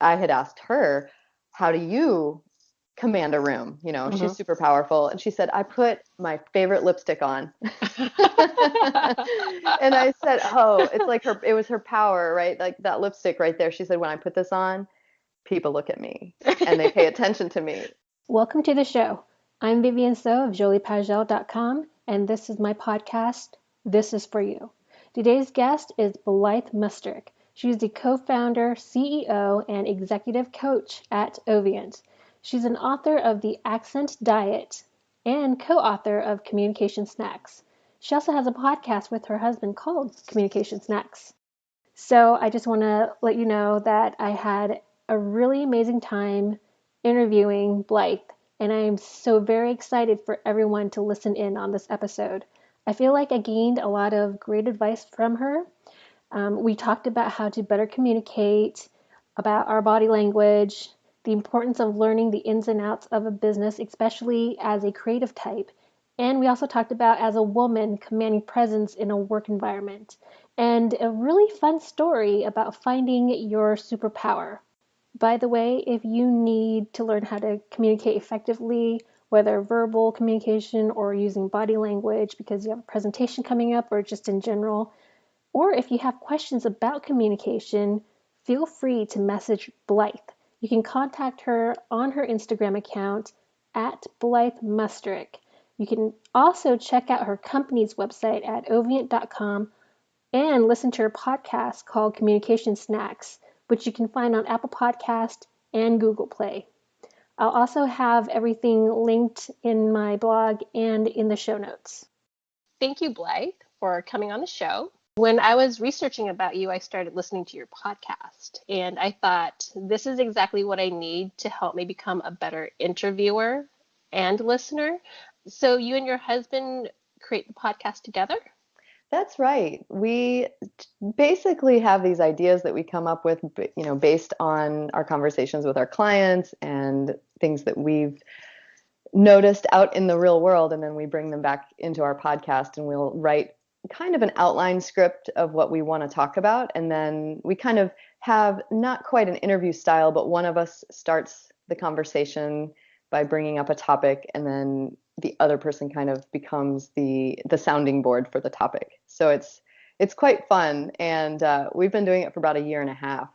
I had asked her, how do you command a room? You know, she's super powerful. And she said, I put my favorite lipstick on. And I said, oh, it's like it was her power, right? Like that lipstick right there. She said, when I put this on, people look at me and they pay attention to me. Welcome to the show. I'm Vivian So of joliepagel.com, and this is my podcast, This Is For You. Today's guest is Blythe Musteric. She's the co-founder, CEO, and executive coach at Ovient. She's an author of The Accent Diet and co-author of Communication Snacks. She also has a podcast with her husband called Communication Snacks. So I just want to let you know that I had a really amazing time interviewing Blythe, and I am so very excited for everyone to listen in on this episode. I feel like I gained a lot of great advice from her. We talked about how to better communicate, about our body language, the importance of learning the ins and outs of a business, especially as a creative type. And we also talked about as a woman commanding presence in a work environment. And a really fun story about finding your superpower. By the way, if you need to learn how to communicate effectively, whether verbal communication or using body language because you have a presentation coming up or just in general, or if you have questions about communication, feel free to message Blythe. You can contact her on her Instagram account at Blythe Musteric. You can also check out her company's website at ovient.com and listen to her podcast called Communication Snacks, which you can find on Apple Podcast and Google Play. I'll also have everything linked in my blog and in the show notes. Thank you, Blythe, for coming on the show. When I was researching about you, I started listening to your podcast, and I thought this is exactly what I need to help me become a better interviewer and listener. So you and your husband create the podcast together? That's right. We basically have these ideas that we come up with, based on our conversations with our clients and things that we've noticed out in the real world. And then we bring them back into our podcast and we'll write kind of an outline script of what we want to talk about. And then we kind of have not quite an interview style, but one of us starts the conversation by bringing up a topic, and then the other person kind of becomes the sounding board for the topic. So it's quite fun, and we've been doing it for about a year and a half,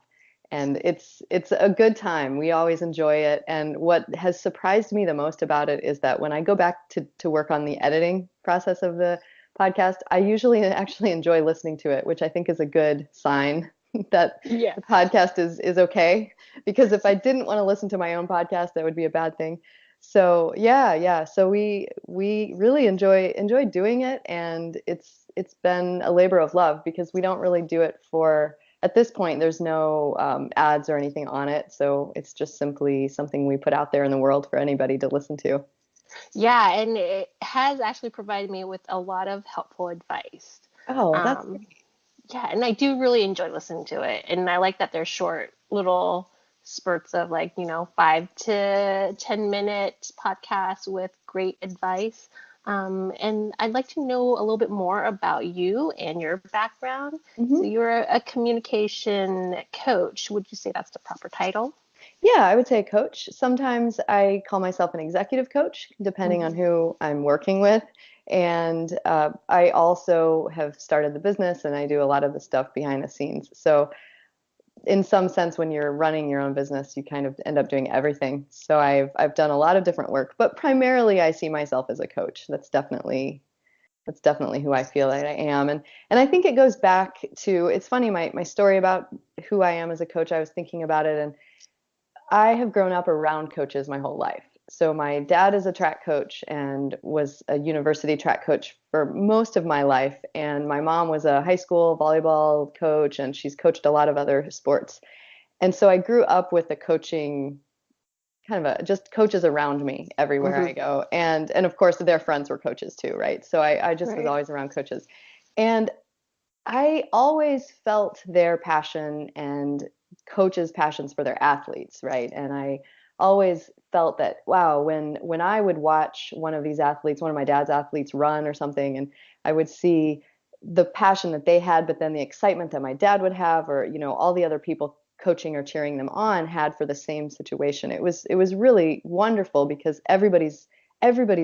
and it's a good time. We always enjoy it, and what has surprised me the most about it is that when I go back to work on the editing process of the podcast, I usually actually enjoy listening to it, which I think is a good sign that the podcast is okay. Because if I didn't want to listen to my own podcast, that would be a bad thing. So yeah. So we really enjoy doing it, and it's been a labor of love because we don't really do it for, at this point, there's no ads or anything on it. So it's just simply something we put out there in the world for anybody to listen to. Yeah, and it has actually provided me with a lot of helpful advice. Oh, that's great. Yeah, and I do really enjoy listening to it. And I like that they're short little spurts of 5 to 10-minute podcasts with great advice. And I'd like to know a little bit more about you and your background. Mm-hmm. So you're a communication coach. Would you say that's the proper title? Yeah, I would say a coach. Sometimes I call myself an executive coach, depending on who I'm working with. And I also have started the business, and I do a lot of the stuff behind the scenes. So in some sense, when you're running your own business, you kind of end up doing everything. So I've done a lot of different work, but primarily I see myself as a coach. That's definitely who I feel that I am. And I think it goes back to, it's funny, my story about who I am as a coach, I was thinking about it, and I have grown up around coaches my whole life. So my dad is a track coach and was a university track coach for most of my life. And my mom was a high school volleyball coach, and she's coached a lot of other sports. And so I grew up with the coaching, just coaches around me everywhere I go. And of course their friends were coaches too, right? So I just was always around coaches. And I always felt their passion and coaches' passions for their athletes, right? And I always felt that, wow, when I would watch one of these athletes, one of my dad's athletes run or something, and I would see the passion that they had, but then the excitement that my dad would have, or, all the other people coaching or cheering them on had for the same situation. It was really wonderful because everybody's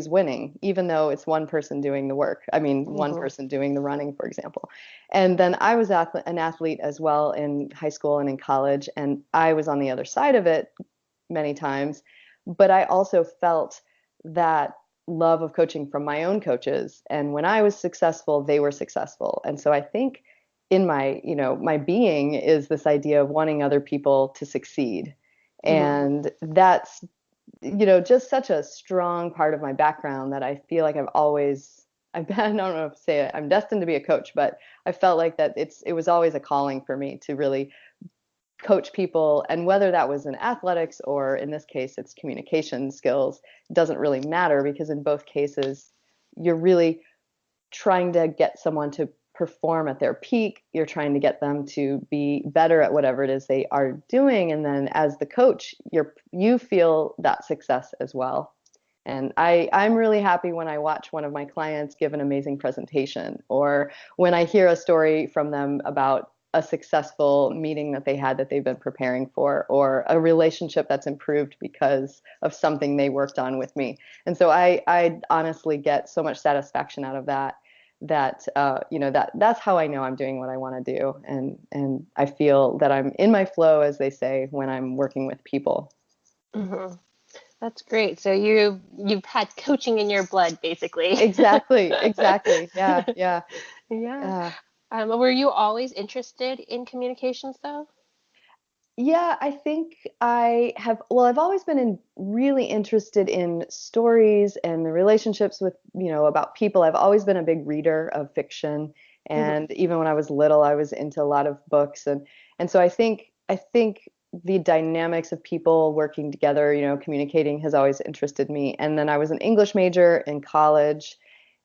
winning, even though it's one person doing the work. I mean, one Mm-hmm. person doing the running, for example. And then I was an athlete as well in high school and in college, and I was on the other side of it many times, but I also felt that love of coaching from my own coaches. And when I was successful, they were successful. And so I think in my being is this idea of wanting other people to succeed. Mm-hmm. And that's, just such a strong part of my background that I feel like I don't know if to say it, I'm destined to be a coach, but I felt like that it was always a calling for me to really coach people, and whether that was in athletics or in this case it's communication skills, doesn't really matter, because in both cases you're really trying to get someone to perform at their peak. You're trying to get them to be better at whatever it is they are doing, and then as the coach you feel that success as well. And I'm really happy when I watch one of my clients give an amazing presentation, or when I hear a story from them about a successful meeting that they had that they've been preparing for, or a relationship that's improved because of something they worked on with me. And so I honestly get so much satisfaction out of that's how I know I'm doing what I want to do. And I feel that I'm in my flow, as they say, when I'm working with people. Mm-hmm. That's great. So you've had coaching in your blood, basically. Exactly. Yeah, yeah. Yeah. Yeah. Were you always interested in communications, though? Yeah, I think I've always been really interested in stories and the relationships with, about people. I've always been a big reader of fiction. Mm-hmm. And even when I was little, I was into a lot of books. And so I think the dynamics of people working together, communicating, has always interested me. And then I was an English major in college,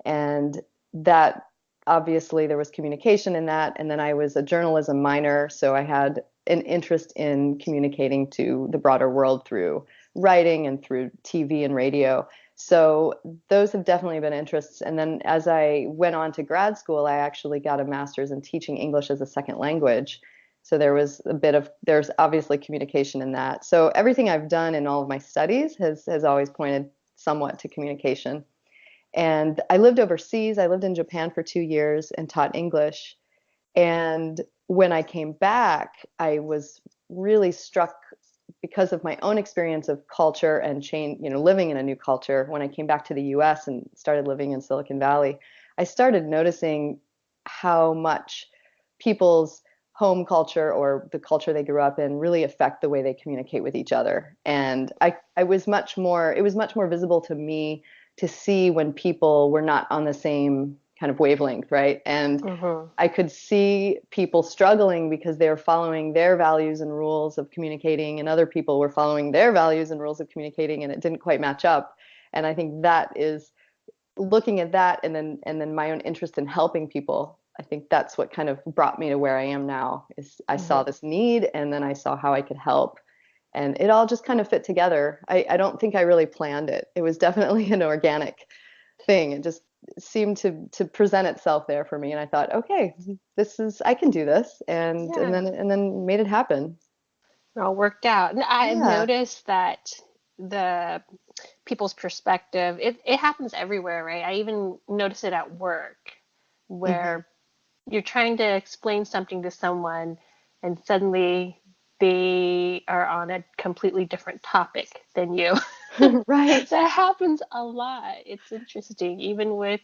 and that obviously there was communication in that. And then I was a journalism minor, so I had an interest in communicating to the broader world through writing and through TV and radio. So those have definitely been interests. And then as I went on to grad school, I actually got a master's in teaching English as a second language. So there's obviously communication in that. So everything I've done in all of my studies has always pointed somewhat to communication. And I lived overseas. I lived in Japan for 2 years and taught English. And when I came back, I was really struck because of my own experience of culture and change, living in a new culture. When I came back to the US and started living in Silicon Valley, I started noticing how much people's home culture or the culture they grew up in really affect the way they communicate with each other. And I was it was much more visible to me to see when people were not on the same kind of wavelength, right? And Mm-hmm. I could see people struggling because they were following their values and rules of communicating, and other people were following their values and rules of communicating, and it didn't quite match up. And I think that is looking at that, and then my own interest in helping people. I think that's what kind of brought me to where I am now. Is I saw Mm-hmm. this need, and then I saw how I could help, and it all just kind of fit together. I don't think I really planned it. It was definitely an organic thing. It just seemed to present itself there for me, and I thought, okay, I can do this, and and Yeah. then and then made it happen. It all worked out. And I've Yeah. noticed that the people's perspective, it happens everywhere, right? I even notice it at work Hmm. where you're trying to explain something to someone and suddenly they are on a completely different topic than you. Right. That happens a lot. It's interesting, even with,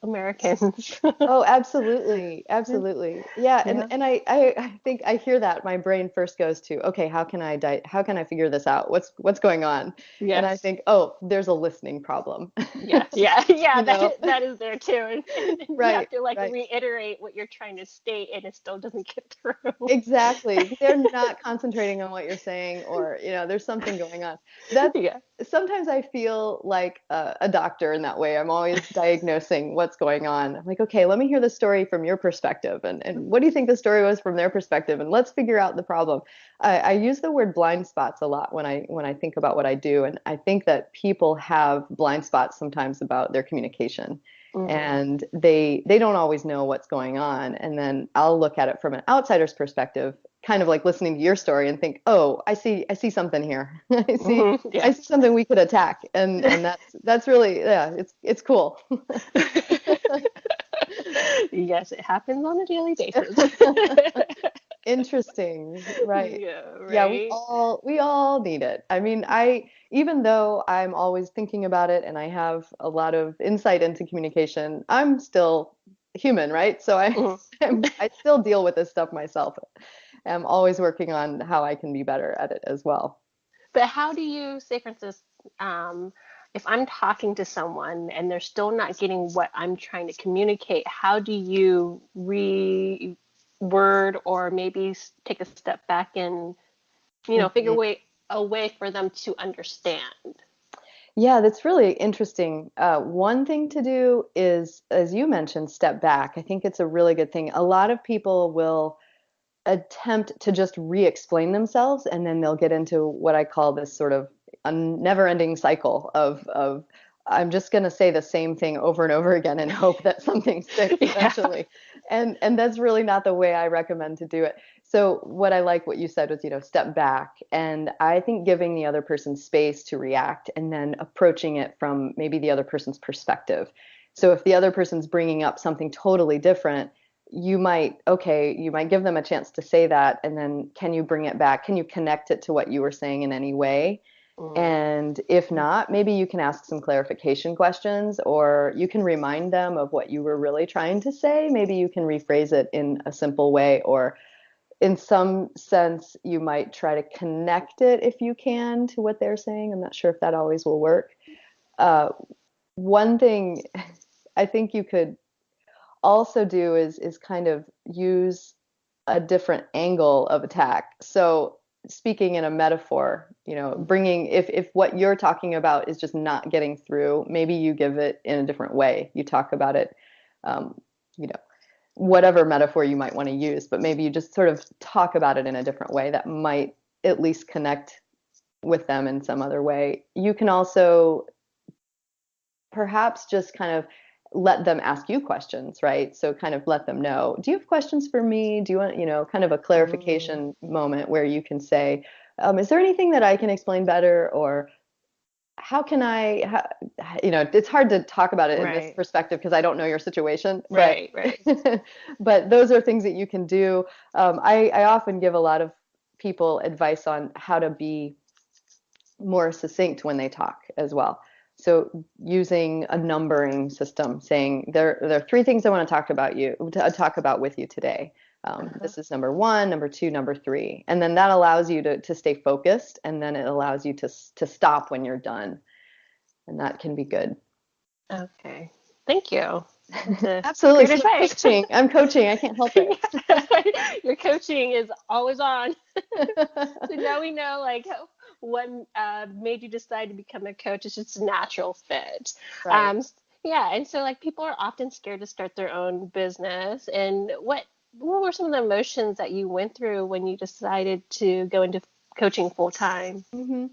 Americans. Oh, absolutely. Absolutely. Yeah. And Yeah. and I think I hear that. My brain first goes to, okay, how can I figure this out? What's going on? And I Yes. think, oh, there's a listening problem. Yeah, yeah, yeah. You know? That is there too, and you have Right, to like right. reiterate what you're trying to state, and it still doesn't get through. Exactly. They're not concentrating on what you're saying, or, there's something going on. That's Yeah. Sometimes I feel like a doctor in that way. I'm always diagnosing what's going on. I'm like, okay, let me hear the story from your perspective. And what do you think the story was from their perspective? And let's figure out the problem. I use the word blind spots a lot when I think about what I do. And I think that people have blind spots sometimes about their communication, Hmm. and they don't always know what's going on. And then I'll look at it from an outsider's perspective, kind of like listening to your story and think, oh, I see something here. I Yeah. see something we could attack. And that's really, yeah, it's cool. Yes, it happens on a daily basis. Interesting, right. Yeah, Yeah, right. we all need it. I mean, even though I'm always thinking about it and I have a lot of insight into communication, I'm still human, right? So Mhm. I still deal with this stuff myself. I'm always working on how I can be better at it as well. But how do you say, for instance, if I'm talking to someone and they're still not getting what I'm trying to communicate, how do you reword or maybe take a step back and, figure Mhm. a way for them to understand? Yeah, that's really interesting. One thing to do is, as you mentioned, step back. I think it's a really good thing. A lot of people will attempt to just re-explain themselves, and then they'll get into what I call this sort of a never-ending cycle of I'm just going to say the same thing over and over again and hope that something sticks Yeah. eventually. And that's really not the way I recommend to do it. So what I like what you said was, step back. And I think giving the other person space to react and then approaching it from maybe the other person's perspective. So if the other person's bringing up something totally different, you might give them a chance to say that, and then can you bring it back? Can you connect it to what you were saying in any way? Mm. And if not, maybe you can ask some clarification questions, or you can remind them of what you were really trying to say. Maybe you can rephrase it in a simple way, or in some sense, you might try to connect it if you can to what they're saying. I'm not sure if that always will work. Uh, One thing I think you could also do is kind of use a different angle of attack. So speaking in a metaphor, bringing if what you're talking about is just not getting through, maybe you give it in a different way. You talk about it, um, you know, whatever metaphor you might want to use, but maybe you just sort of talk about it in a different way that might at least connect with them in some other way. You can also perhaps just kind of let them ask you questions, right? So kind of let them know, do you have questions for me? Do you want, kind of a Mm. clarification moment where you can say, is there anything that I can explain better? Or how can it's hard to talk about it in this Right. perspective because I don't know your situation, but Right. Right. but those are things that you can do. I often give a lot of people advice on how to be more succinct when they talk as well. So using a numbering system, saying there are three things I want to talk about with you today. Uh-huh. This is number one, number two, number three, and then that allows you to stay focused, and then it allows you to stop when you're done, and that can be good. Okay. Thank you. That's a Absolutely. great See, advice. I'm coaching. I can't help it. Yeah. Your coaching is always on. So now we know like what made you decide to become a coach. It's just a natural fit. Right. Um, yeah, and so like people are often scared to start their own business. And what were some of the emotions that you went through when you decided to go into coaching full time? hmm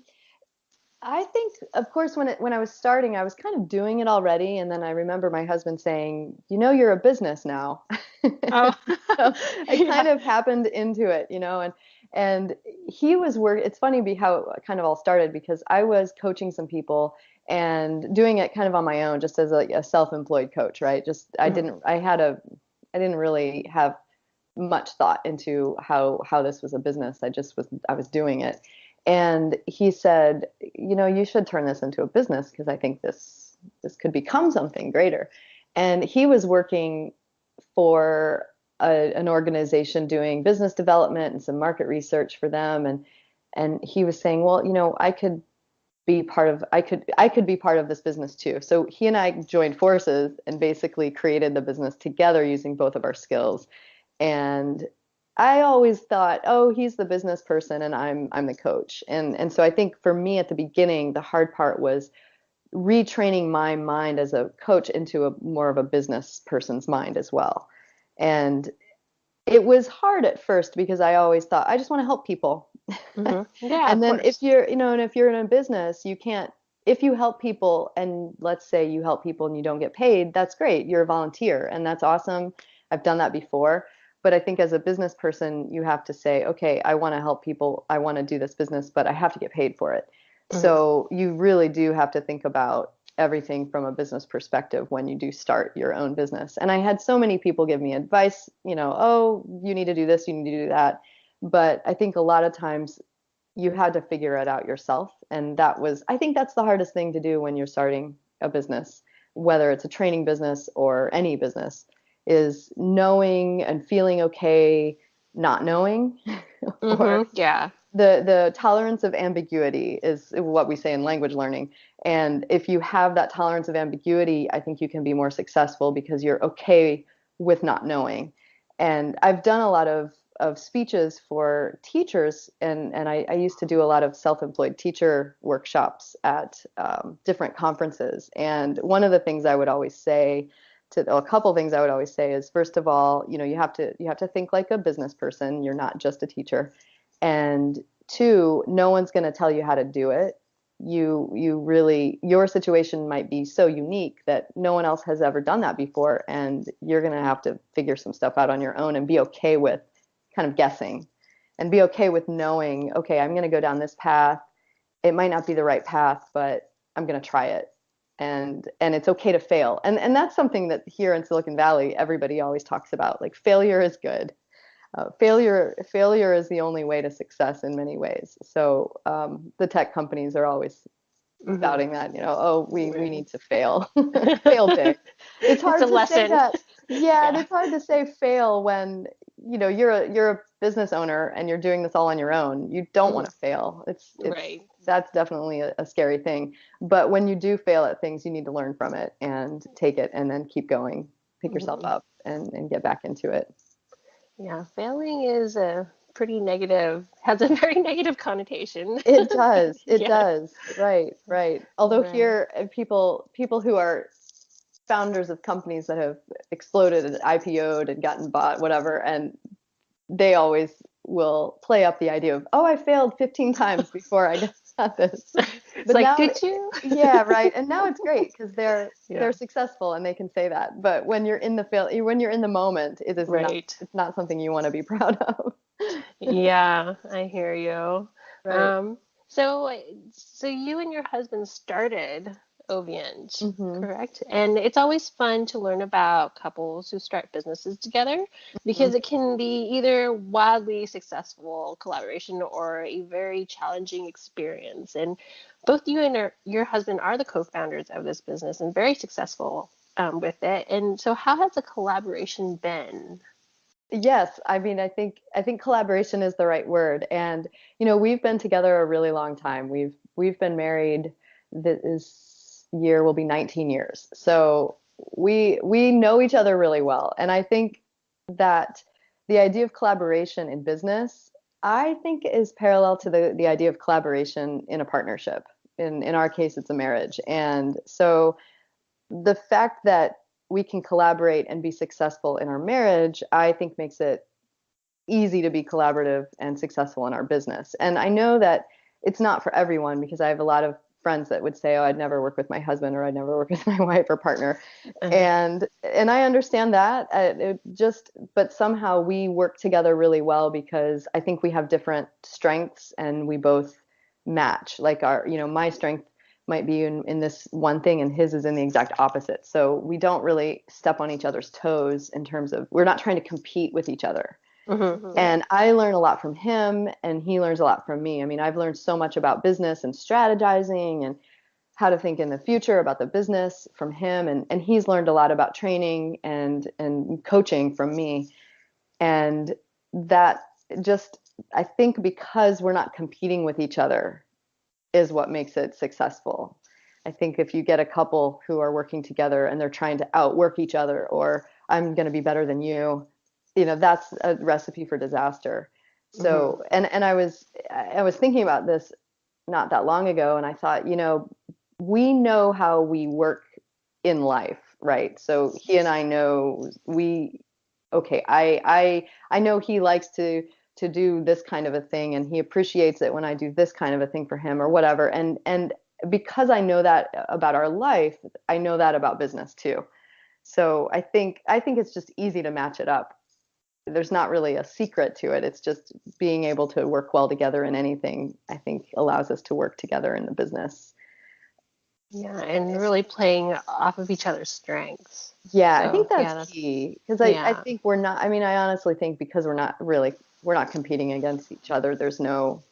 I think, of course, when I was starting, I was kind of doing it already, and then I remember my husband saying, you're a business now." Oh, So I yeah. kind of happened into it, and he was work. It's funny how it kind of all started because I was coaching some people and doing it kind of on my own, just as a self-employed coach, right? Just Mhm. I didn't really have much thought into how this was a business. I was doing it. And he said, you should turn this into a business because I think this could become something greater. And he was working for an organization doing business development and some market research for them, and he was saying, well, I could be part of this business too. So he and I joined forces and basically created the business together using both of our skills. And I always thought, oh, he's the business person and I'm the coach. And so I think for me at the beginning, the hard part was retraining my mind as a coach into a more of a business person's mind as well. And it was hard at first because I always thought I just want to help people. Mhm. Yeah, of And then course. if you're in a business, you can't, if you help people and let's say you help people and you don't get paid, that's great. You're a volunteer and that's awesome. I've done that before. But I think as a business person, you have to say, okay, I want to help people. I want to do this business, but I have to get paid for it. Mhm. So you really do have to think about everything from a business perspective when you do start your own business. And I had so many people give me advice, oh, you need to do this, you need to do that. But I think a lot of times you had to figure it out yourself. And I think that's the hardest thing to do when you're starting a business, whether it's a training business or any business, is knowing and feeling okay not knowing or Mhm. Yeah. the tolerance of ambiguity is what we say in language learning. And if you have that tolerance of ambiguity, I think you can be more successful because you're okay with not knowing. And I've done a lot of speeches for teachers, and I used to do a lot of self-employed teacher workshops at different conferences. And one of the things I would always say a couple things I would always say is, first of all, you have to think like a business person. You're not just a teacher. And two, no one's going to tell you how to do it. You really, your situation might be so unique that no one else has ever done that before, and you're going to have to figure some stuff out on your own and be okay with kind of guessing and be okay with knowing, okay, I'm going to go down this path. It might not be the right path, but I'm going to try it. And it's okay to fail. And that's something that here in Silicon Valley everybody always talks about. Like, failure is good. Failure is the only way to success in many ways. So the tech companies are always Mhm. spouting that, oh, we Right. need to fail, fail big. It's It's a hard to say lesson. that. Yeah, and Yeah. it's hard to say fail when, you're a business owner and you're doing this all on your own. You don't want Mhm. to fail. It's Right. That's definitely a scary thing. But when you do fail at things, you need to learn from it and take it and then keep going, pick yourself Mhm. up and get back into it. Yeah, failing is a pretty negative, has a very negative connotation. It does. It Yes. does. Right, right. Although Right. here, people who are founders of companies that have exploded and IPO'd and gotten bought, whatever, and they always will play up the idea of, oh, I failed 15 times before I got this. It's But like, now, did you? yeah, right. And now it's great because they're Yeah. successful and they can say that. But when you're in the moment, Right. it's not something you want to be proud of. Yeah, I hear you. Right. Um, so so you and your husband started Ovient, Hmm. correct? And it's always fun to learn about couples who start businesses together because it can be either wildly successful collaboration or a very challenging experience. And both you and your husband are the co-founders of this business and very successful with it. And so how has the collaboration been? Yes, I mean, I think collaboration is the right word. And we've been together a really long time. We've been married. This year will be 19 years. So we know each other really well. And I think that the idea of collaboration in business, I think, is parallel to the idea of collaboration in a partnership. In our case, it's a marriage. And so the fact that we can collaborate and be successful in our marriage, I think makes it easy to be collaborative and successful in our business. And I know that it's not for everyone because I have a lot of friends that would say, "Oh, I'd never work with my husband or I'd never work with my wife or partner." Uh-huh. And I understand that. But somehow we work together really well because I think we have different strengths and we both match. Like my strength might be in this one thing and his is in the exact opposite. So we don't really step on each other's toes in terms of we're not trying to compete with each other. Yeah. And I learn a lot from him, and he learns a lot from me. I mean, I've learned so much about business and strategizing and how to think in the future about the business from him, and he's learned a lot about training and coaching from me. And that just, I think, because we're not competing with each other is what makes it successful. I think if you get a couple who are working together and they're trying to outwork each other, or I'm going to be better than you, that's a recipe for disaster. Hmm. So, and I was thinking about this not that long ago, and I thought, we know how we work in life, right? So he and I know okay, I know he likes to do this kind of a thing and he appreciates it when I do this kind of a thing for him or whatever. And because I know that about our life, I know that about business too. So I think it's just easy to match it up. there's not really a secret to it. It's just being able to work well together in anything, I think allows us to work together in the business. Yeah, and really playing off of each other's strengths. Yeah, I So think that's yeah, that's key because I yeah. think we're not, I mean, I honestly think because we're not competing against each other. There's no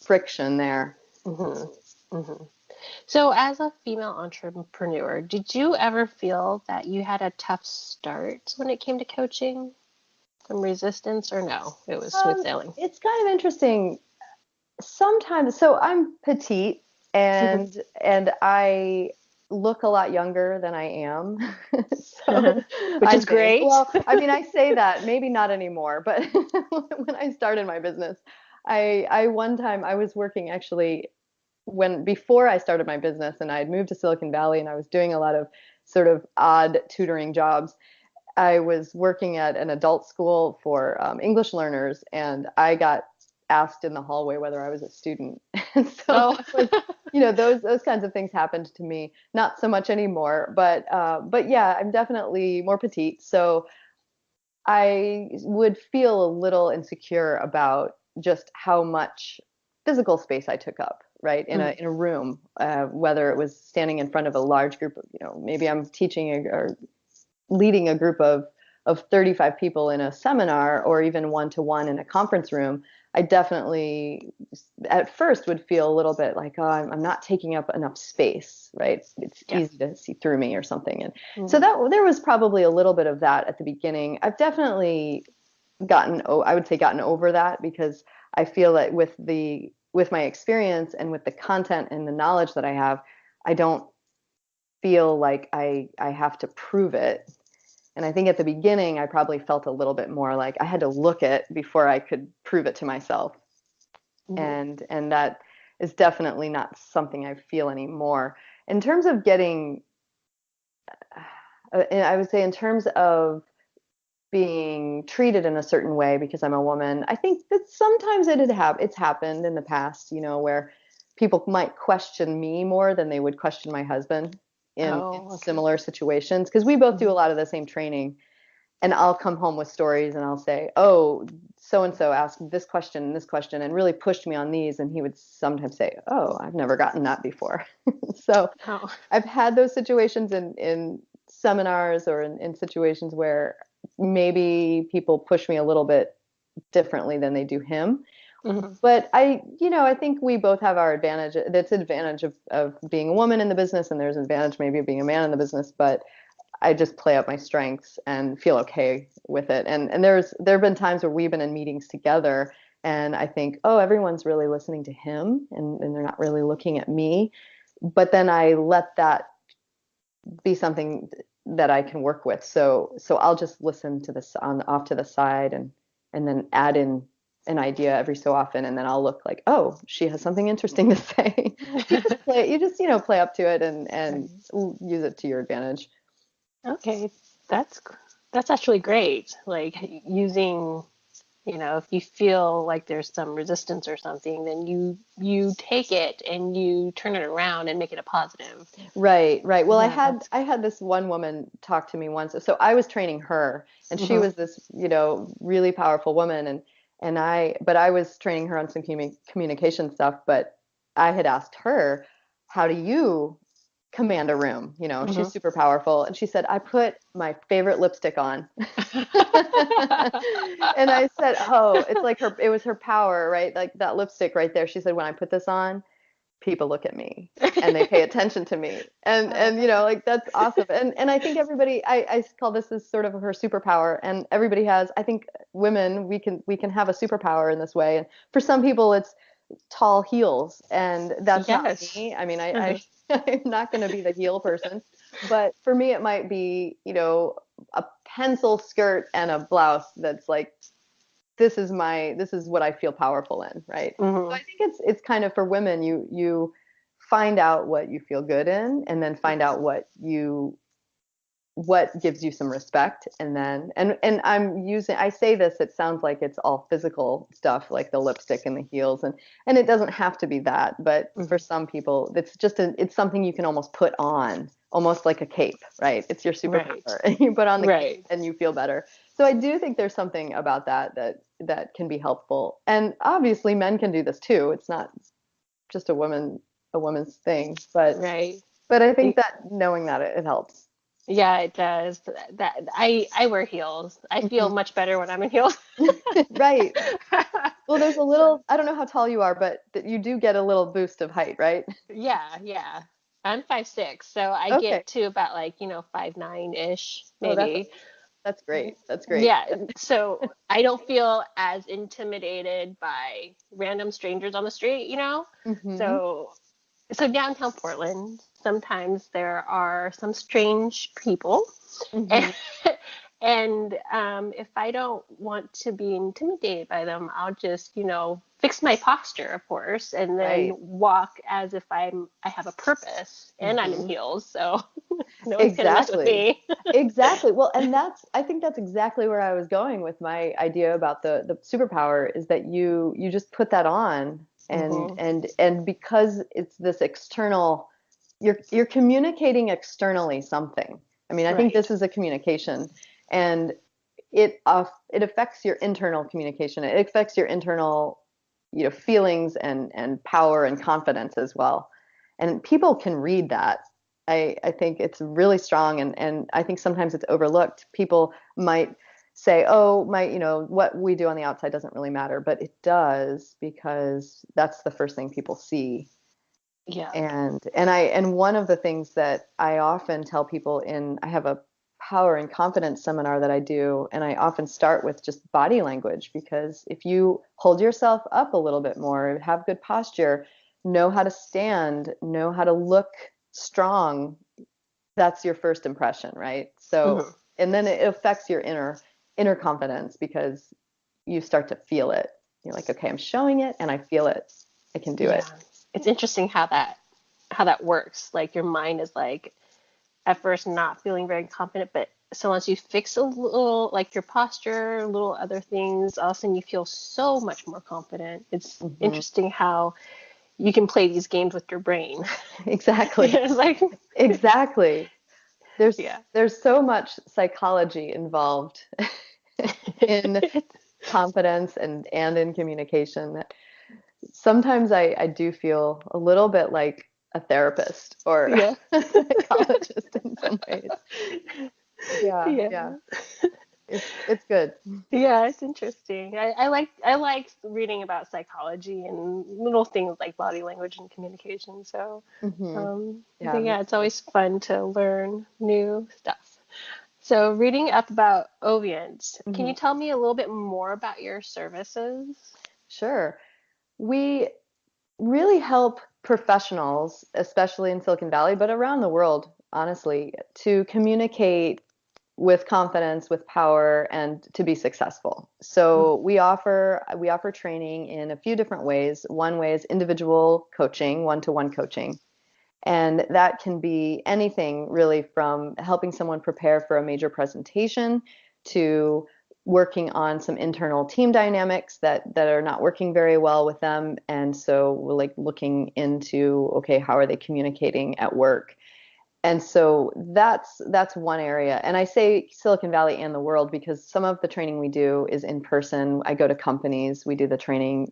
friction there. hmm hmm So as a female entrepreneur, did you ever feel that you had a tough start when it came to coaching? Some resistance or no? It was smooth sailing. It's kind of interesting. Sometimes, so I'm petite and I look a lot younger than I am. So Which I is think, great. well, I mean, I say that maybe not anymore, but when I started my business, I one time I was working actually when before I started my business and I had moved to Silicon Valley and I was doing a lot of sort of odd tutoring jobs. I was working at an adult school for English learners, and I got asked in the hallway whether I was a student. And so Oh. that was, those kinds of things happened to me. Not so much anymore, but yeah, I'm definitely more petite. So I would feel a little insecure about just how much physical space I took up, right, in a Mm. in a room, whether it was standing in front of a large group of, maybe I'm teaching or leading a group of 35 people in a seminar or even one-to-one in a conference room. I definitely at first would feel a little bit like, oh, I'm not taking up enough space, right? It's Yeah. easy to see through me or something. And so Mm. that there was probably a little bit of that at the beginning. I've definitely I would say gotten over that because I feel that with my experience and with the content and the knowledge that I have, I don't feel like I have to prove it. And I think at the beginning, I probably felt a little bit more like I had to look it before I could prove it to myself. Mhm. And that is definitely not something I feel anymore. In terms of getting, I would say in terms of being treated in a certain way because I'm a woman, I think that sometimes it's happened in the past, where people might question me more than they would question my husband in Oh, okay. similar situations because we both do a Mhm. lot of the same training. And I'll come home with stories and I'll say, oh, so and so asked this question and really pushed me on these. And he would sometimes say, oh, I've never gotten that before. So Oh. I've had those situations in seminars or in situations where maybe people push me a little bit differently than they do him. Mhm. But I think we both have our advantage. That's an advantage of being a woman in the business, and there's an advantage maybe of being a man in the business. But I just play up my strengths and feel okay with it. And there have been times where we've been in meetings together and I think, oh, everyone's really listening to him and they're not really looking at me. But then I let that be something that I can work with. So I'll just listen to this on off to the side and then add in an idea every so often and then I'll look like, oh, she has something interesting to say. You just play up to it and Right. use it to your advantage. Okay, that's that's actually great. Like using, if you feel like there's some resistance or something, then you take it and you turn it around and make it a positive. Right, right. Well, I Yeah, had that's. I had this one woman talk to me once. So I was training her, and she Mhm. was this, really powerful woman, but I was training her on some communication stuff. But I had asked her, "How do you command a room?" She's Mhm. super powerful, and she said, "I put my favorite lipstick on." And I said, "Oh, it's like it was her power, right? Like that lipstick right there." She said, "When I put this on, people look at me and they pay attention to me and like that's awesome and I think everybody I call this as sort of her superpower and everybody has I think women we can have a superpower in this way and for some people it's tall heels and that's not Yes. me. I mean Mhm. I'm not going to be the heel person but for me it might be a pencil skirt and a blouse that's like this is what I feel powerful in, right? So I Mhm. think it's kind of for women, you find out what you feel good in and then find out what gives you some respect and then and I say this it sounds like it's all physical stuff like the lipstick and the heels and it doesn't have to be that but for Mhm. some people it's something you can almost put on almost like a cape, right? It's your Right. superpower and you put on the cape Right. and you feel better. So I do think there's something about that can be helpful. And obviously men can do this too. It's not just a woman's thing, Right. but I think that knowing that it helps. Yeah, it does. That I wear heels. I feel Mhm. much better when I'm in heels. Right. Well, there's a So, little, I don't know how tall you are, but you do get a little boost of height, right? yeah, yeah. I'm 5'6", so I Okay. get to about like, 5'9" ish, Oh, maybe. that's great. That's great. Yeah, so I don't feel as intimidated by random strangers on the street. Hmm. So so downtown Portland, sometimes there are some strange people. And, Hmm. if I don't want to be intimidated by them, I'll just, fix my posture, of course, and then Right. walk as if I have a purpose and I'm in Hmm. heels, so no one's gonna mess with Exactly. me. Exactly. Well, and I think that's exactly where I was going with my idea about the superpower is that you just put that on Hmm. and because it's this external, you're communicating externally something. I mean, I think Right. this is a communication, and it affects your internal communication. It affects your internal, feelings and power and confidence as well. And people can read that. I think it's really strong, and I think sometimes it's overlooked. People might say, oh, what we do on the outside doesn't really matter, but it does because that's the first thing people see. Yeah. And one of the things that I often tell people I have a power and confidence seminar that I do, and I often start with just body language because if you hold yourself up a little bit more, have good posture, know how to stand, know how to look strong, that's your first impression, right? So, Hmm. and then it affects your inner confidence because you start to feel it. You're like, okay, I'm showing it and I feel it. I can do it. Yeah. It's interesting how that works. Like your mind is like at first not feeling very confident, but so once you fix a little, like your posture, little other things, all of a sudden you feel so much more confident. It's Hmm. interesting how you can play these games with your brain. Exactly. It's like, Exactly. yeah. There's so much psychology involved in confidence and in communication that sometimes I do feel a little bit like a therapist or Yeah. a psychologist in some ways. Yeah, Yeah. yeah. It's good. Yeah, it's interesting. I like reading about psychology and little things like body language and communication. So Hmm. I Yeah, think, me yeah, it's too. always fun to learn new stuff. So reading up about Ovient, can Hmm. you tell me a little bit more about your services? Sure. We really help professionals, especially in Silicon Valley, but around the world, honestly, to communicate with confidence, with power, and to be successful. Mm. So we offer training in a few different ways. One way is individual coaching, one-to-one coaching. And that can be anything really from helping someone prepare for a major presentation to working on some internal team dynamics that are not working very well with them. And so we're like looking into, okay, how are they communicating at work? And so that's one area. And I say Silicon Valley and the world because some of the training we do is in person. I go to companies, we do the training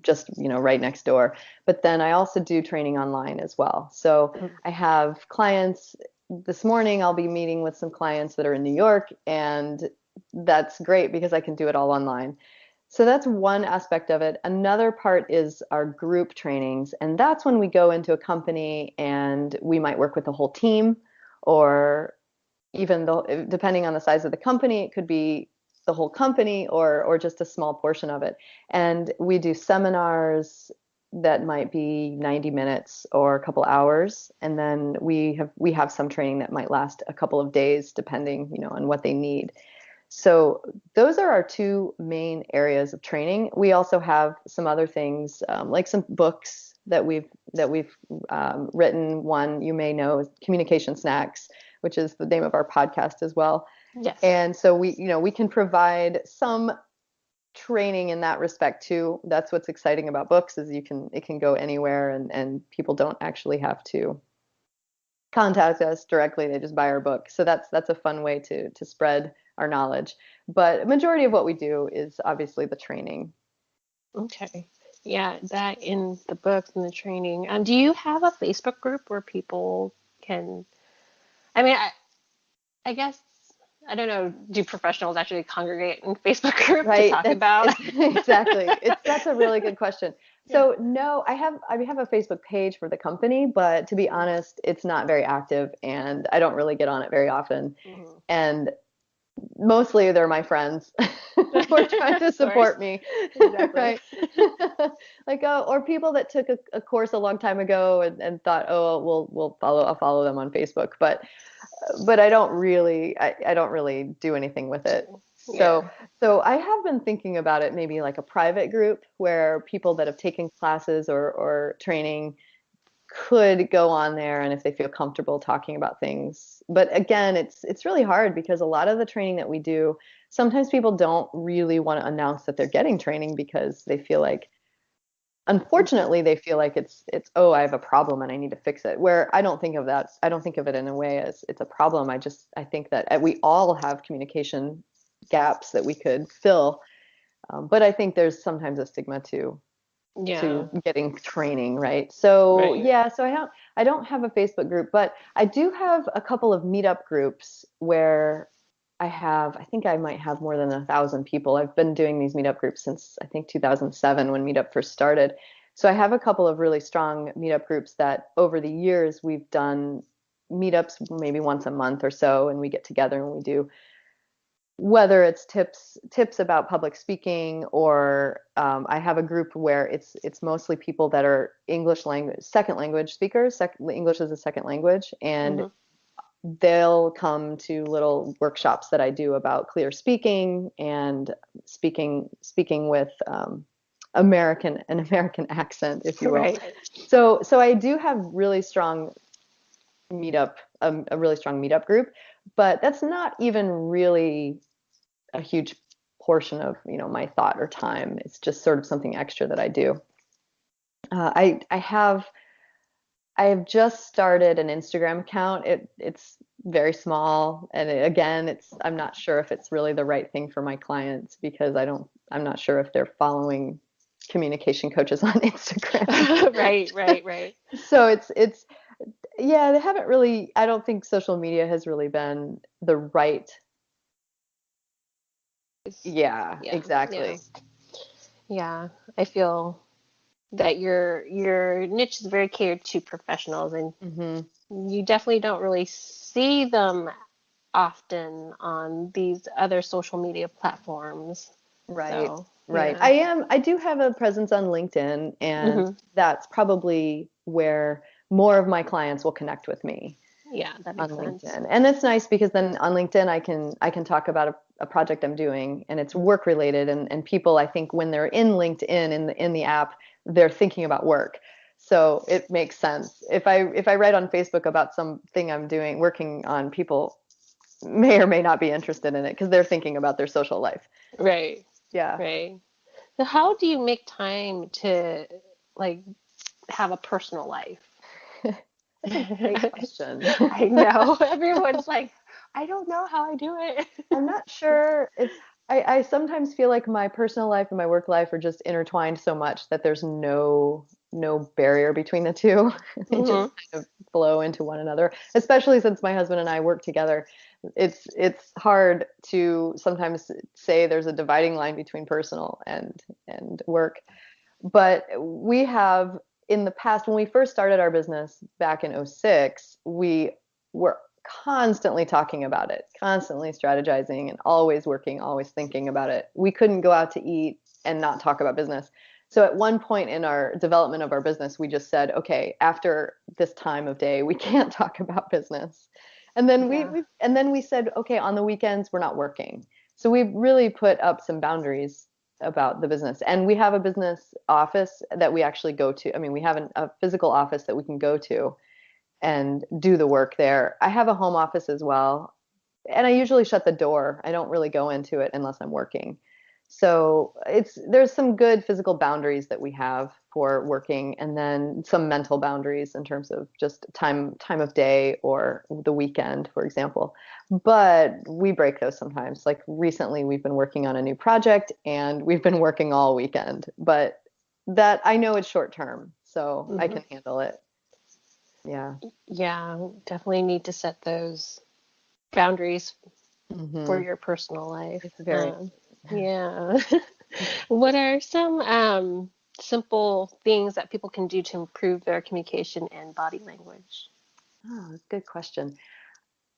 just, right next door. But then I also do training online as well. So Mm. I have clients this morning, I'll be meeting with some clients that are in New York, and that's great because I can do it all online. So that's one aspect of it. Another part is our group trainings, and that's when we go into a company and we might work with the whole team, or even though depending on the size of the company, it could be the whole company or just a small portion of it. And we do seminars that might be 90 minutes or a couple hours, and then we have some training that might last a couple of days depending, on what they need. So those are our two main areas of training. We also have some other things, like some books that we've written. One you may know is Communication Snacks, which is the name of our podcast as well. Yes. And so we can provide some training in that respect too. That's what's exciting about books is it can go anywhere and people don't actually have to contact us directly. They just buy our book. So that's a fun way to spread our knowledge. But a majority of what we do is obviously the training. Okay. Yeah, that in the book and the training. Do you have a Facebook group where people can, I mean, I guess, I don't know, do professionals actually congregate in Facebook group to Right. talk about? It's exactly. That's a really good question. Yeah. So no, I have a Facebook page for the company, but to be honest, it's not very active and I don't really get on it very often. Hmm. And mostly they're my friends who are trying to Of course. support me, Exactly. right? Like, or people that took a course a long time ago and thought, oh, I'll follow them on Facebook, but I don't really do anything with it. Yeah. So I have been thinking about it, maybe like a private group where people that have taken classes or training could go on there, and if they feel comfortable talking about things. But again, it's really hard because a lot of the training that we do, sometimes people don't really want to announce that they're getting training because they feel like, unfortunately, they feel like it's oh, I have a problem and I need to fix it. Where I don't think of that. I don't think of it in a way as it's a problem. I think that we all have communication gaps that we could fill. But I think there's sometimes a stigma Yeah. to getting training, right? So Right. yeah, so I don't have a Facebook group, but I do have a couple of meetup groups where I think I might have more than 1,000 people. I've been doing these meetup groups since I think 2007 when Meetup first started. So I have a couple of really strong meetup groups that over the years we've done meetups maybe once a month or so, and we get together and we do whether it's tips about public speaking or I have a group where it's mostly people that are English language second language speakers. English is a second language, and Hmm. they'll come to little workshops that I do about clear speaking and speaking with an American accent, if you will. Right. So I do have really strong meetup a really strong meetup group, but that's not even really a huge portion of my thought or time. It's just sort of something extra that I do. I have just started an Instagram account. It's very small, and again, I'm not sure if it's really the right thing for my clients because I'm not sure if they're following communication coaches on Instagram. Right, right, right. So it's yeah, they haven't really. I don't think social media has really been the right. Yeah, Yeah, yeah, exactly. yeah. I feel that your niche is very catered to professionals, and Hmm. you definitely don't really see them often on these other social media platforms. Right, So, right. yeah. I do have a presence on LinkedIn, and Hmm. that's probably where more of my clients will connect with me Yeah, that on makes sense. LinkedIn. And it's nice because then on LinkedIn I can talk about a project I'm doing and it's work related and people I think when they're in LinkedIn in the app, they're thinking about work. So it makes sense. If I write on Facebook about something I'm doing working on, people may or may not be interested in it because they're thinking about their social life. Right, Yeah. right. So how do you make time to like have a personal life? That's a great question. I know. Everyone's like, I don't know how I do it. I'm not sure. I sometimes feel like my personal life and my work life are just intertwined so much that there's no barrier between the two. They just Hmm. kind of flow into one another, especially since my husband and I work together. It's hard to sometimes say there's a dividing line between personal and work. But we have in the past, when we first started our business back in '06, we were constantly talking about it, constantly strategizing and always working, always thinking about it. We couldn't go out to eat and not talk about business. So at one point in our development of our business, we just said, okay, after this time of day, we can't talk about business. And then we, Yeah. we and then we said, okay, on the weekends, we're not working. So we really put up some boundaries about the business. And we have a business office that we actually go to. I mean, we have a physical office that we can go to and do the work there. I have a home office as well. And I usually shut the door. I don't really go into it unless I'm working. So there's some good physical boundaries that we have for working, and then some mental boundaries in terms of just time of day or the weekend, for example. But we break those sometimes. Like recently, we've been working on a new project, and we've been working all weekend. But that I know it's short term, so I Hmm. can handle it. Yeah. Yeah, definitely need to set those boundaries for Hmm. your personal life. It's very Yeah. What are some simple things that people can do to improve their communication and body language? Oh, that's a good question.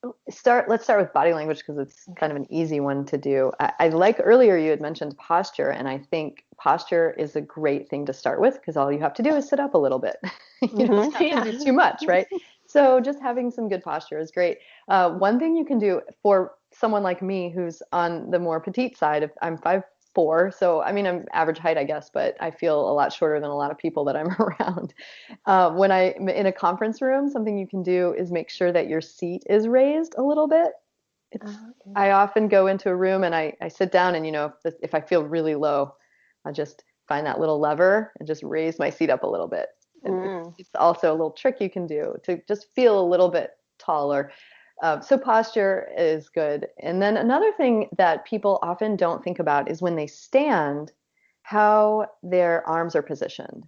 Let's start with body language because it's kind of an easy one to do. I like earlier you had mentioned posture, and I think posture is a great thing to start with because all you have to do is sit up a little bit. You don't have to Yeah. do too much, right? So just having some good posture is great. One thing you can do for someone like me who's on the more petite side, of I'm 5'4", so I mean I'm average height, I guess, but I feel a lot shorter than a lot of people that I'm around. When I'm in a conference room, something you can do is make sure that your seat is raised a little bit. It's Okay. I often go into a room and I sit down, and if I feel really low, I'll just find that little lever and just raise my seat up a little bit. And Mm. it's also a little trick you can do to just feel a little bit taller. So posture is good. And then another thing that people often don't think about is when they stand, how their arms are positioned.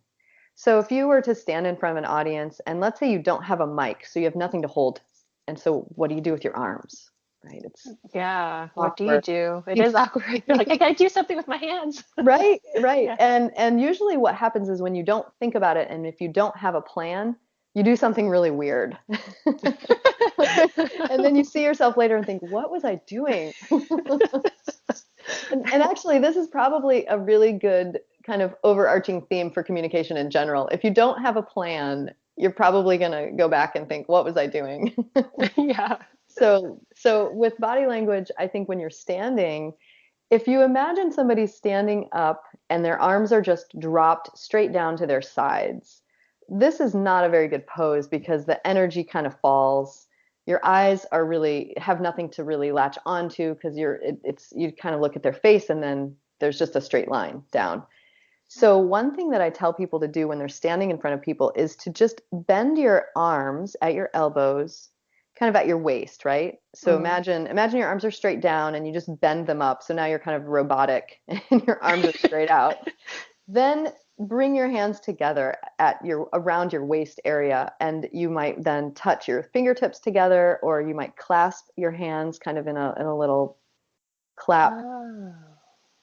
So if you were to stand in front of an audience, and let's say you don't have a mic, so you have nothing to hold, and so what do you do with your arms? Right? It's Yeah. What do you awkward. do? It You, is awkward. You're like, I gotta do something with my hands. right, right. Yeah. And usually what happens is when you don't think about it, and if you don't have a plan, you do something really weird. And then you see yourself later and think, what was I doing? And actually, this is probably a really good kind of overarching theme for communication in general. If you don't have a plan, you're probably going to go back and think, what was I doing? Yeah. So with body language, I think when you're standing, if you imagine somebody standing up and their arms are just dropped straight down to their sides, this is not a very good pose because the energy kind of falls. Your eyes are really have nothing to really latch onto because it's you kind of look at their face and then there's just a straight line down. So one thing that I tell people to do when they're standing in front of people is to just bend your arms at your elbows, kind of at your waist, right? So Mm. imagine your arms are straight down and you just bend them up. So now you're kind of robotic and your arms are straight out. Then bring your hands together at your around your waist area, and you might then touch your fingertips together, or you might clasp your hands kind of in a little clap. Oh,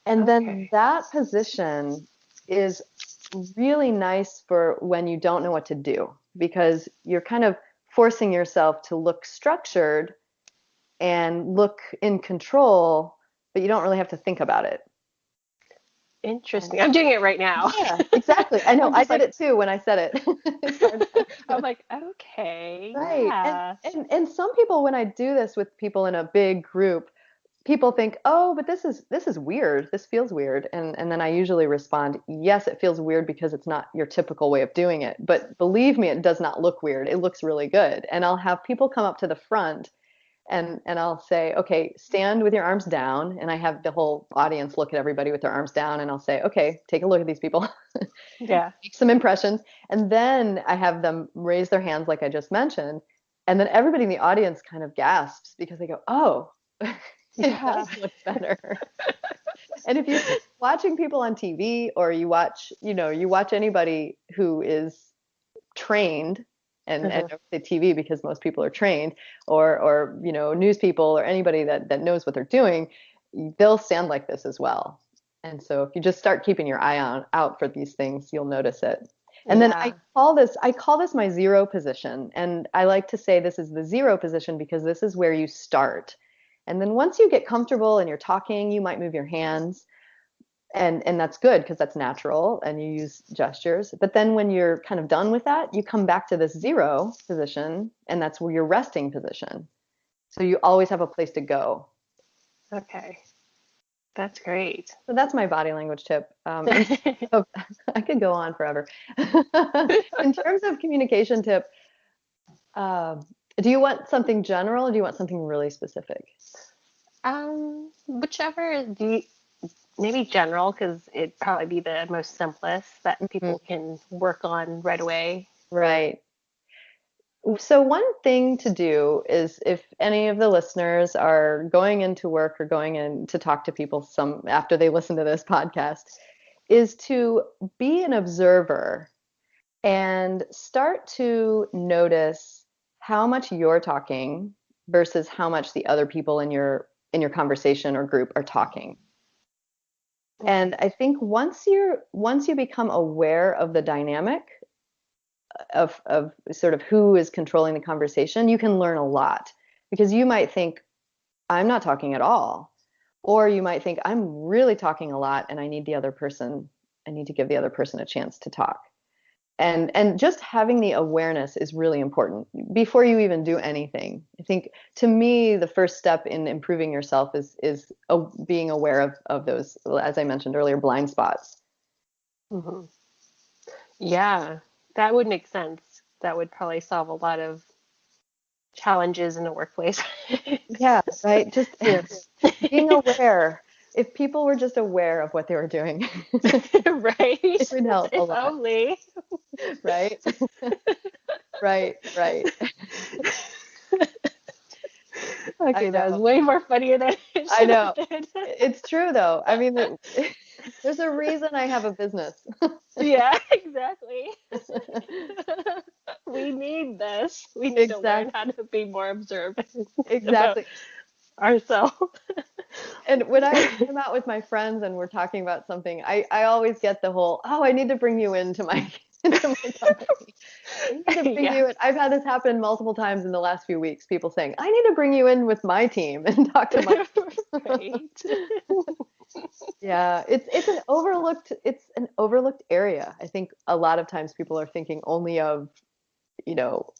And then okay. that position is really nice for when you don't know what to do because you're kind of forcing yourself to look structured and look in control, but you don't really have to think about it. And Interesting. I'm doing it right now. yeah, exactly. I know. I'm I just did like, it too when I said it. It's hard. I'm like, okay, Right. yeah. And some people, when I do this with people in a big group, people think, "Oh, but this is weird. This feels weird." And then I usually respond, "Yes, it feels weird because it's not your typical way of doing it. But believe me, it does not look weird. It looks really good." And I'll have people come up to the front and I'll say, "Okay, stand with your arms down." And I have the whole audience look at everybody with their arms down and I'll say, "Okay, take a look at these people." Yeah. Make some impressions. And then I have them raise their hands like I just mentioned. And then everybody in the audience kind of gasps because they go, "Oh, it Yeah. does look better." And if you're watching people on TV or you watch anybody who is trained, and Uh-huh. I say TV because most people are trained, or news people or anybody that knows what they're doing, they'll stand like this as well. And so if you just start keeping your eye out for these things, you'll notice it. And then Yeah. I call this my zero position. And I like to say this is the zero position because this is where you start. And then once you get comfortable and you're talking, you might move your hands, and that's good because that's natural and you use gestures. But then when you're kind of done with that, you come back to this zero position, and that's where your resting position. So you always have a place to go. Okay. That's great. So that's my body language tip. In terms of, I could go on forever. In terms of communication tip, uh, do you want something general or do you want something really specific? Whichever. Do you, maybe general, because it'd probably be the most simplest that Mhm. people can work on right away. Right. So one thing to do is if any of the listeners are going into work or going in to talk to people some after they listen to this podcast, is to be an observer and start to notice how much you're talking versus how much the other people in your conversation or group are talking. And I think once you become aware of the dynamic of sort of who is controlling the conversation, you can learn a lot because you might think I'm not talking at all, or you might think I'm really talking a lot and I need to give the other person a chance to talk. And just having the awareness is really important before you even do anything. I think to me the first step in improving yourself is being aware of those, as I mentioned earlier, blind spots. Hmm. Yeah, that would make sense. That would probably solve a lot of challenges in the workplace. Yeah, right. Just Yeah. being aware. If people were just aware of what they were doing, Right? it would help a If lot, only. right? Right, right. I Okay, that was know. way more funnier than it I should have know. been. It's true though. I mean, there's a reason I have a business. Yeah, exactly. We need this. We need to learn how Exactly. to be more observant about Exactly. ourselves. And when I'm out with my friends and we're talking about something, I always get the whole, oh, I need to bring you into my into my company. I need to bring Yeah. you in. I've had this happen multiple times in the last few weeks. People saying, I need to bring you in with my team and talk to my team. Right. Yeah, it's an overlooked area. I think a lot of times people are thinking only of,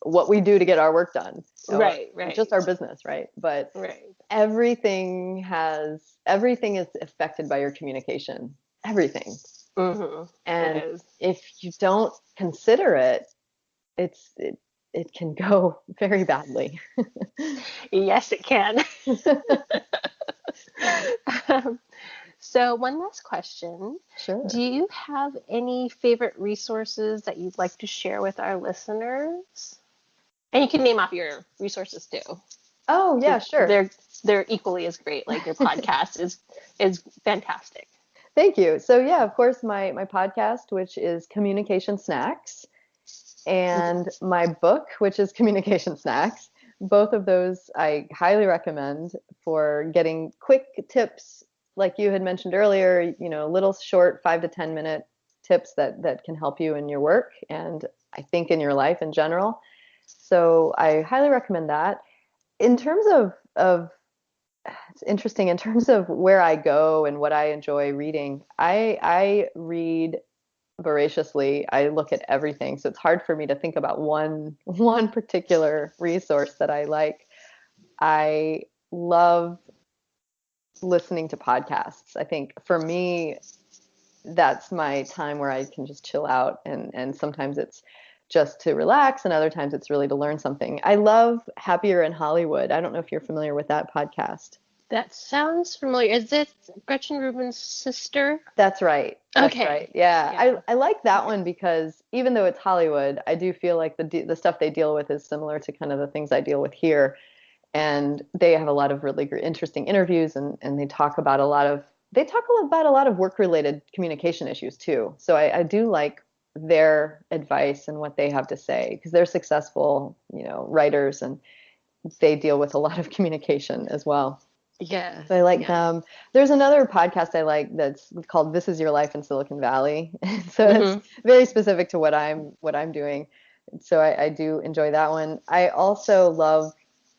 what we do to get our work done or Right, right, just our business, right? But right. everything is affected by your communication. Everything. Hmm. It And is. if you don't consider it, it's it, it can go very badly. Yes, it can. Um, so, one last question. Do Sure. you have any favorite resources that you'd like to share with our listeners? And you can name off your resources too, Oh, yeah, because sure. they're equally as great. Like your podcast is fantastic. Thank you. So yeah, of course, my podcast, which is Communication Snacks, Hmm. and my book, which is Communication Snacks. Both of those I highly recommend for getting quick tips, like you had mentioned earlier, little short 5 to 10 minute tips that can help you in your work and I think in your life in general. So I highly recommend that. In terms of it's interesting in terms of where I go and what I enjoy reading. I read voraciously. I look at everything, so it's hard for me to think about one particular resource that I like. I love listening to podcasts. I think for me, that's my time where I can just chill out, and sometimes it's just to relax, and other times it's really to learn something. I love Happier in Hollywood. I don't know if you're familiar with that podcast. That sounds familiar. Is it Gretchen Rubin's sister? That's right. That's right. Okay. Yeah. Yeah. I like that Okay. one because even though it's Hollywood, I do feel like the stuff they deal with is similar to kind of the things I deal with here. And they have a lot of really interesting interviews and they talk about a lot of work related communication issues too. So I do like their advice and what they have to say because they're successful, writers and they deal with a lot of communication as well. Yes. So I like Yeah. them. There's another podcast I like that's called This Is Your Life in Silicon Valley. So it's Hmm. very specific to what I'm doing. So I do enjoy that one. I also love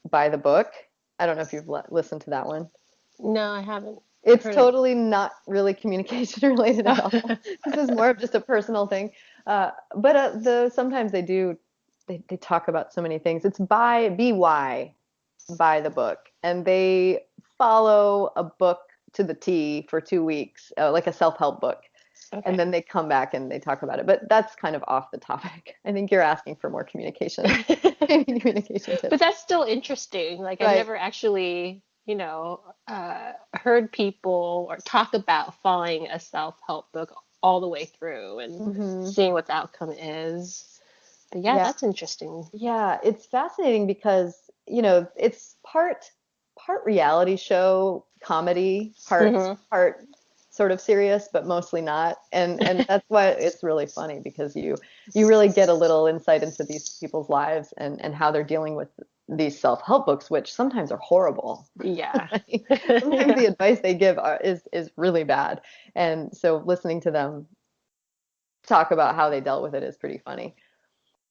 By the Book. I don't know if you've listened to that one. No, I haven't It's heard totally not really communication related at all. of. This is more of just a personal thing. But sometimes they talk about so many things. It's by the book, and they follow a book to the T for 2 weeks, like a self-help book, and then Okay. they come back and they talk about it. But that's kind of off the topic. I think you're asking for more communication, communication But tips, that's still interesting. Like I've right? never actually, heard people or talk about following a self-help book all the way through and Hmm. seeing what the outcome is. But yeah, Yeah. that's interesting. Yeah, it's fascinating because, it's part reality show comedy, Hmm. part sort of serious, but mostly not. And that's why it's really funny because you really get a little insight into these people's lives and how they're dealing with these self-help books, which sometimes are horrible. Yeah. Sometimes the advice they give is really bad. And so listening to them talk about how they dealt with it is pretty funny.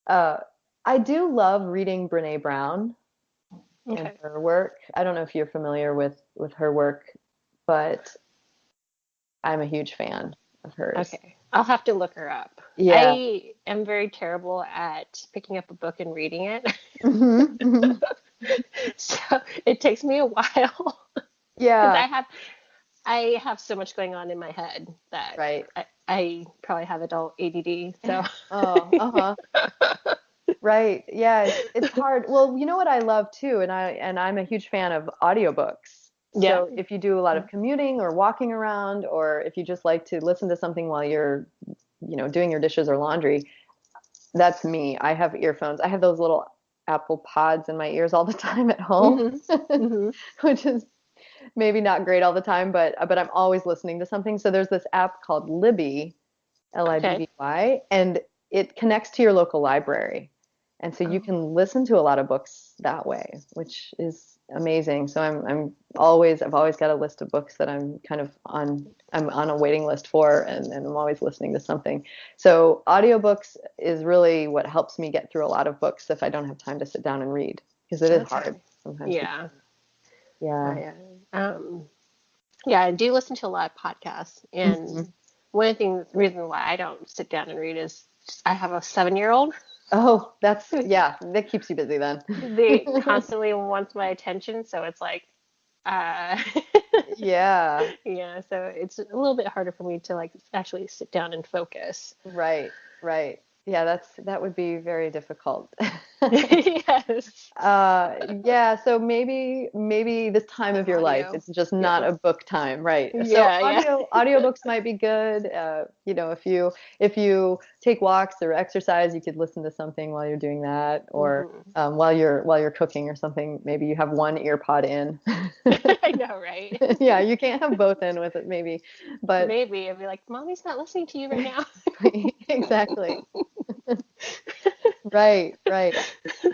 Uh, I do love reading Brene Brown and Okay. her work. I don't know if you're familiar with her work, but I'm a huge fan of hers. Okay. I'll have to look her up. Yeah. I am very terrible at picking up a book and reading it. Hmm. Hmm. So it takes me a while because Yeah. I have so much going on in my head that Right. I probably have adult ADD. So Oh, uh-huh. Right. Yeah, it's hard. Well, you know what I love too, and I'm a huge fan of audiobooks. yeah. So if you do a lot of commuting or walking around, or if you just like to listen to something while you're, doing your dishes or laundry, that's me. I have earphones. I have those little Apple Pods in my ears all the time at home, Hmm. Hmm. which is maybe not great all the time, but I'm always listening to something. So there's this app called Libby, Okay. Libby, and it connects to your local library. And so you Oh, can listen to a lot of books that way, which is amazing. So I've always got a list of books that I'm on a waiting list for, and I'm always listening to something. So audiobooks is really what helps me get through a lot of books if I don't have time to sit down and read, because it is hard okay. sometimes to, Yeah. yeah. I, yeah, I do listen to a lot of podcasts, Mhm. and one of the things, reason why I don't sit down and read is I have a 7-year-old. Oh, yeah, that keeps you busy then. They constantly wants my attention, so it's like, uh, Yeah, yeah, so it's a little bit harder for me to like actually sit down and focus. right, right. Yeah, that would be very difficult. Yes. Yeah, so maybe this time An of your life, audio. it's just not Yeah. a book time, right? So Yeah, yeah. audiobooks might be good. If you take walks or exercise, you could listen to something while you're doing that, or Hmm. while you're cooking or something. Maybe you have one ear pod in. I know, right? Yeah, you can't have both in with it, maybe, but Maybe I'd be like, Mommy's not listening to you right now. exactly. Right, right. Uh,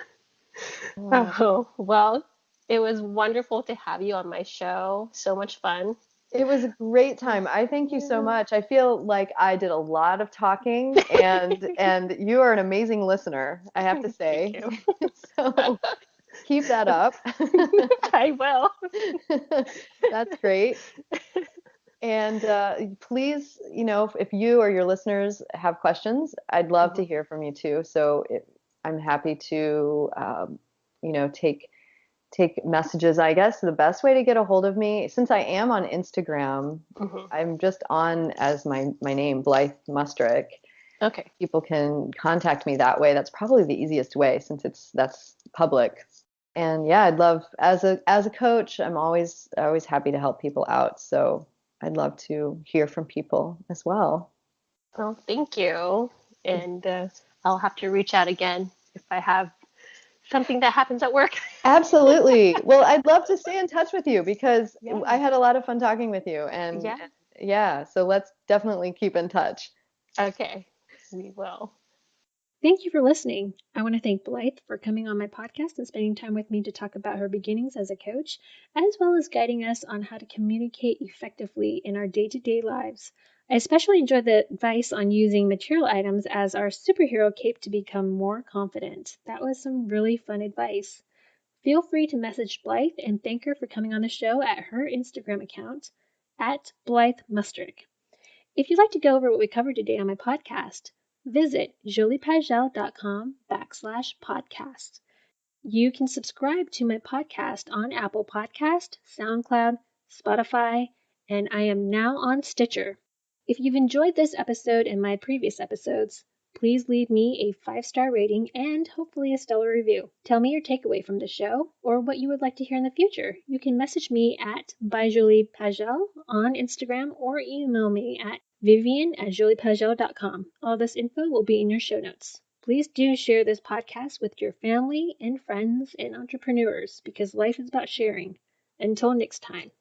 Oh, well, it was wonderful to have you on my show. So much fun. It was a great time. I thank you so Yeah. much. I feel like I did a lot of talking, and you are an amazing listener, I have to Thank say. you. So keep that up. I will. That's great. And please, if you or your listeners have questions, I'd love to Mhm. hear from you too. So I'm happy to, take messages. I guess the best way to get a hold of me, since I am on Instagram, Mhm. I'm just on as my name, Blythe Musteric. Okay. People can contact me that way. That's probably the easiest way since that's public. And yeah, I'd love, as a coach, I'm always happy to help people out. So I'd love to hear from people as well. Well, thank you. And I'll have to reach out again if I have something that happens at work. Absolutely. Well, I'd love to stay in touch with you because I Yeah. had a lot of fun talking with you. And Yeah. yeah, so let's definitely keep in touch. Okay. We will. Thank you for listening. I want to thank Blythe for coming on my podcast and spending time with me to talk about her beginnings as a coach, as well as guiding us on how to communicate effectively in our day to day lives. I especially enjoyed the advice on using material items as our superhero cape to become more confident. That was some really fun advice. Feel free to message Blythe and thank her for coming on the show at her Instagram account, at Blythe Musteric. If you'd like to go over what we covered today on my podcast, visit joliepagel.com/podcast. You can subscribe to my podcast on Apple Podcast, SoundCloud, Spotify, and I am now on Stitcher. If you've enjoyed this episode and my previous episodes, Please leave me a 5-star rating and hopefully a stellar review. Tell me your takeaway from the show or what you would like to hear in the future. You can message me at byjoliepagel on Instagram or email me at vivian@joliepagel.com. All this info will be in your show notes. Please do share this podcast with your family and friends and entrepreneurs because life is about sharing. Until next time.